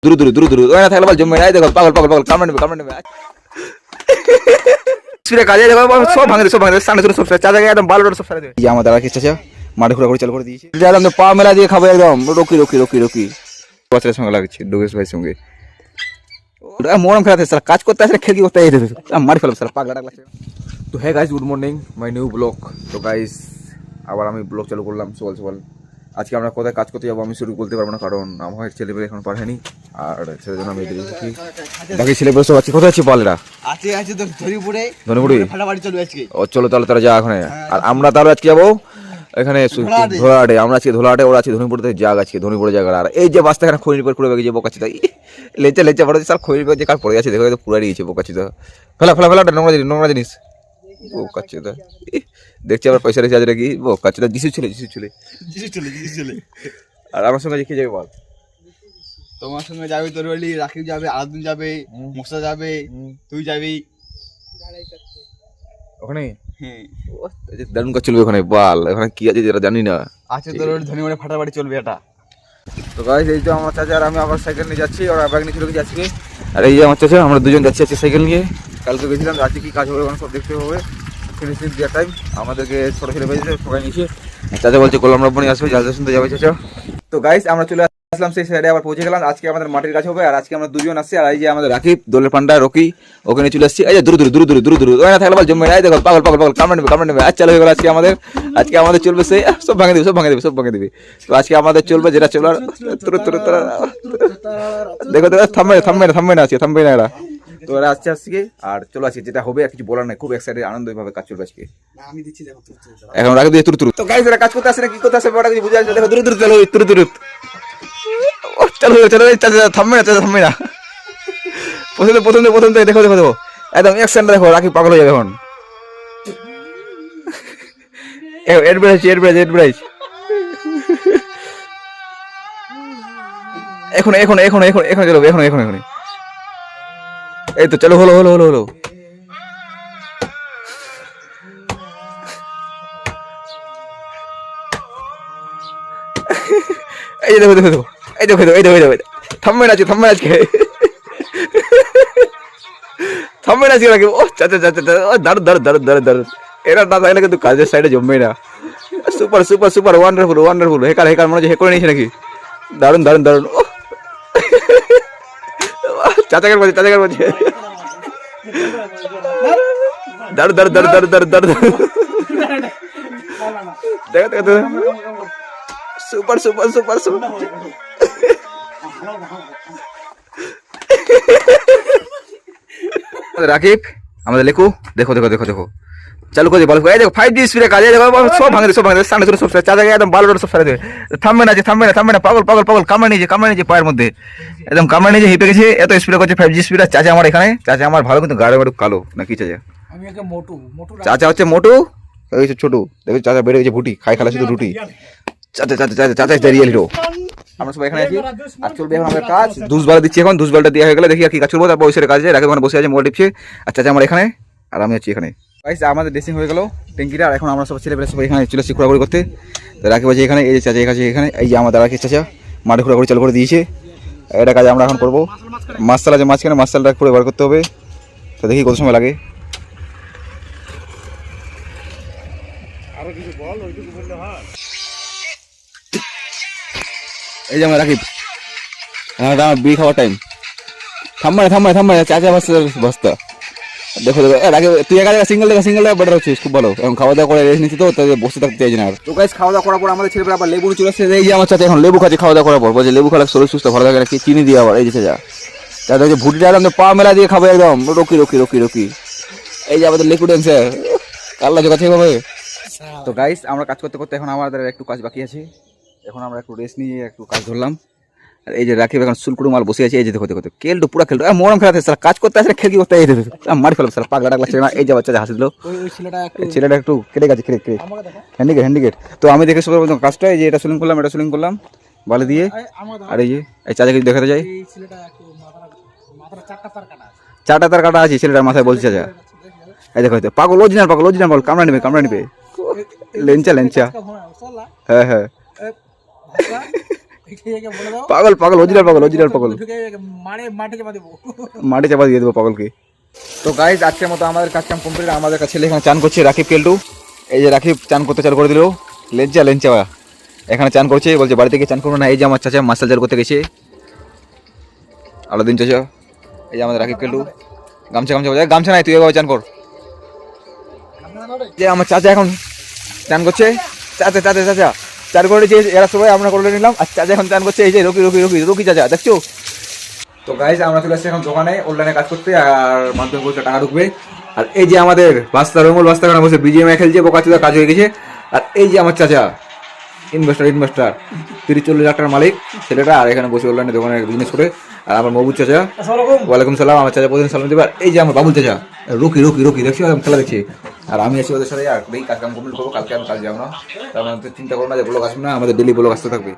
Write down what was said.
দূর ওই না থাকলে বল জমে নাই দেখো পাগল কামড় নেবে স্পিরে কাজে দেখো সব ভাঙে সামনে সব চা জায়গায় একদম ভালো সব সারা দেবে এই আমার দাদা কেসেছে মাঠে ঘোরাঘুরি চালু করে দিয়েছে একদম পা মেলা দিয়ে খাবো একদম রকি বছরের সঙ্গে লাগছে ডুগেশ ভাইয়ের সঙ্গে মরম খেলাতে স্যার কাজ করতে আসলে খেলকি করতে মারি ফেলাম স্যার পাগলা লাগছে। তো হ্যাঁ guys, good morning, my new blog. তো গাইস আবার আমি ব্লগ চালু করলাম সকাল। আজকে আমরা কোথায় কাজ করতে যাবো আমি শুরু বলতে পারবো না, কারণ আমার ছেলেপেলে এখন পাঠায়নি, আর ছেলের জন্য আমি বাকি ছেলেপেলে সব আজকে কোথায় আছে বলেরা ধনিপুরে ও চলো তাহলে তারা যা ওখানে। আর আমরা তাহলে আজকে যাবো এখানে ধোলাহাটে, আমরা আজকে ধোলাহাটে, ওরা আছে ধনিপুরে জায়গা, আজকে ধনিপুরে জায়গা। আর এই যে বাসটা এখানে খৈনি করে যে বোকাচ্ছি তাই লেচা পড়ে স্যার খৈনি যে কার পড়ে আছে দেখো পুরা দিয়েছে বোকাচ্ছি তো ফেলা নোংরা জিনিস বোকাচ্ছি তো দেখছি আবার পয়সা রেখে আছে নাকি বোকাচ্ছি তো যিশু ছেলে। আর আমার সঙ্গে দেখে যাবে বল, তোমার সঙ্গে যাবে তোর বলি রাকিব যাবে, আদুন যাবে, মুসা যাবে, তুই যাবি ওখানে। দারুণ কাজ চলবে ওখানে, বল ওখানে কি আছে যেটা জানি না। আছে তোর ধনী মানে ফাটাফাটি চলবে এটা। তো গাইস এই যে আমার চাচা আর আমি আবার সাইকেল নিয়ে যাচ্ছি, ওরা ব্যাগ নিয়ে চলে গেছে আজকে। আর এই যে আমার চাচা, আমরা দুজন যাচ্ছি আজকে সাইকেল নিয়ে। কালকে গেছিলাম, আজকে কি কাজ হবে ওখানে সব দেখতে হবে। ফিনিশিং দেওয়ার টাইম আমাদেরকে ছোটো ছেলে পেয়েছে সবাই নিয়েছে। চাচা বলছে কলম রব্বনি আসবে, জালদা শুনতে যাবে চাচা। তো গাইস আমরা চলে আসলাম সেই সাইডে, আবার পৌঁছে গেলাম। আজকে আমাদের মাটির কাজ হবে, আর আজকে আমরা দুজন আসছি। আর এই যে আমাদের রাকিব, দোলের পান্ডা, রকি ওখানে চলে আসছি। এই যে দূর ওই না থাকলে বল জমে নাই দেখো পাগল কামড় নেবে। আজ চালু হয়ে গেল আজকে আমাদের চলবে সেই সব ভাঙে দিবে। তো আজকে আমাদের চলবে যেটা চলার দেখো থামবে না আজকে, থামবে না এরা। তো এরা আসছে আজকে, আর চলে আসছে যেটা হবে আর কিছু বলার নাই, খুব এক্সাইটেড আনন্দভাবে কাজ চলবে আজকে। এখন রাখি দিয়ে তুর তো গাইস এরা কাজ করতে আসে না কি করতে আসে বড় কিছু বুঝা যাচ্ছে। দেখো দূর চলো থামবে না প্রথম থেকে দেখো একদম অ্যাকশন দেখো, রাখি পাগল হয়ে যাবে এখন। এড ব্রাইজ এখন চলো এখন এই তো চলো হলো এই দেখো থামবে না আজকে নাকি। ও চাচা দারুন এরা না থাকলে কিন্তু কাজের সাইডে জমবে না। সুপার ওয়ান্ডারফুল হেকার মনে হচ্ছে হেক করে নিয়েছে নাকি। দারুন ও চাচাকার বলছে দারুন দেখো সুপার রাকিব আমাদের লেখু দেখো চালু করে বল এই দেখো 5G স্পিডে কাজে দেখো সব ভাঙে সামনে সব চা জায়গায় একদম ভালো সব সারা দেবে। থামবে না পাগল কামড়ে নিয়েছে পায়ের মধ্যে একদম কামড়ে নিয়েছে, হেঁপে গেছে এত স্পিডে করছে 5G স্পিডে। চাচা আমার এখানে, চাচা আমার ভালো কিন্তু গাড়ি কালো না কি চাচা? চাচা হচ্ছে মোটু, ওই ছোটু দেখো চাচা বেড়ে গেছে ভুটি খালা শুধু রুটি। চাচা রিয়েল হিরো। আমরা সবাই এখানে আছি আর চলবে এখন আমাদের কাজ। দুসবালা দিচ্ছি এখন, দুসবালটা দেওয়া হয়ে গেলে দেখি আর কি কাজ করবো। তারপর ওই কাজ রাখে ওখানে বসে আছে মোবাইল টিপছে, আর চাচা আমার এখানে আর আমি আছি এখানে। গাইস আমাদের ড্রেসিং হয়ে গেল ট্যাঙ্কিটা, আর এখন আমরা সব ছেলেপেলে সবাই এখানে চলে আসছি ঘোরাঘুরি করতে। তো রাখি বাজে এখানে, এই যে চাচা এখানে, এই যে আমার দাদা চাচা মাঠে ঘোরাঘুরি চালু করে দিয়েছে। এটা কাজ আমরা এখন করবো। মাছাল আছে মাঝখানে, মাছালটা করে বার করতে হবে। তো দেখি কত সময় লাগে। এই যে আমার রাকিব, আমার বিড়ি খাওয়ার টাইম। থাম্বা চাচা বস্তা দেখো রাকিব তুই একা সিঙ্গেল বেটার হচ্ছিস, খুব ভালো। এখন খাওয়া দাওয়া করে রেস্ট নিচ্ছি, তো বসে থাকতে চাইছি না। তো গাইস খাওয়া দাওয়া করার পর আমাদের ছেলেপেলে আবার লেবু চলে আসছে। এই যে আমার চাচা এখন লেবু খাচ্ছে খাওয়া দাওয়া করার পর, বলছে লেবু খেলা শরীর সুস্থ ভালো থাকে নাকি, চিনি দিয়ে আবার। এই যে চাচা হচ্ছে ভুটিটা একদম পা মেলা দিয়ে খাবো একদম রকি। এই যে আমাদের লেকু ড্যান্সার কাল্লা জোগাচ্ছে ভাবে। তো গাইস আমরা কাজ করতে এখন আমাদের একটু কাজ বাকি আছে, এখন আমরা একটু রেস্ট নিয়ে একটু কাজ ধরলাম। আর এই যে রাকিব এখন সুলকুড়ু মাল বসে আছে। এই যে দেখো কেলটু পুরা খেলতো মরম খেলাতে স্যার কাজ করতে আসলে খেলকি করতে মারি ফেলাম স্যার পাগলা লাগছে না। এই যে বাচ্চা হাসি দিল, ছেলেটা একটু কেটে গেছে হ্যান্ডিকেট। তো আমি দেখে সবাই বলতাম কাজটা, এই যে এটা সুলিং করলাম বালি দিয়ে। আর এই যে এই চাচাকে দেখাতে যাই, চারটা তার কাটা আছে ছেলেটার মাথায় বলছে চাচা। এই দেখো পাগল অরিজিনাল পাগল কামড়া নেবে লেঞ্চা। হ্যাঁ পাগল পাগল অরিজিনাল পাগল অরিজিনাল পাগল মাঠে চাপা দিয়ে দেবো পাগলকে। তো গাইজ আজকের মতো আমাদের কাজ কাম কমপ্লিট। আমাদের কাছে ছেলে এখানে চান করছে, রাকিব কেলটু। এই যে রাকিব চান করতে চালু করে দিল, লেঞ্চা লেঞ্চা এখানে চান করছে, বলছে বাড়ি থেকে চান করবো না। এই যে আমার চাচা মাসাল চাল করতে গেছে, আলাদিন চাচা। এই যে আমাদের রাকিব কেলটু গামছা গামছা বাজায়, গামছা নাই তুই এভাবে চান কর। যে আমার চাচা এখন চান করছে, চাচা চাচা চাচা চান করে যে এরা সবাই আমরা করে নিলাম, আর চাচা এখন চান করছে। এই যে রকি রকি রকি রকি চাচা দেখছো। তো গাইজ আমরা চলে আসছি এখন দোকানে অনলাইনে কাজ করতে, আর মাধ্যমিক পরীক্ষা টাকা ঢুকবে। আর এই যে আমাদের বাস্তা রঙুল বাস্তা কারণে বসে বিজিএম খেলছে, বোকাচুদা কাজ হয়ে গেছে। আর এই যে আমার চাচা ইনভেস্টার 30-40 লাখ টাকার মালিক ছেলেটা, আর এখানে বসে অনলাইনে দোকানে বিজনেস করে। আর আমার মবুল চাচা, ওয়ালাইকুম সালাম। আমার চাচা প্রতিদিন সালাম দেবে। আর এই যে আমার বাবুল চাচা রকি রকি রকি দেখছি খেলা দেখছি। আর আমি আছি ওদের সাথে, আর এই কাজ কাম কমপ্লিট করবো। কালকে আমি কাজ যাবো না, তার মানে চিন্তা করবো না যে ব্লগ আসবে না, আমাদের ডেলি ব্লগ আসতে থাকবে।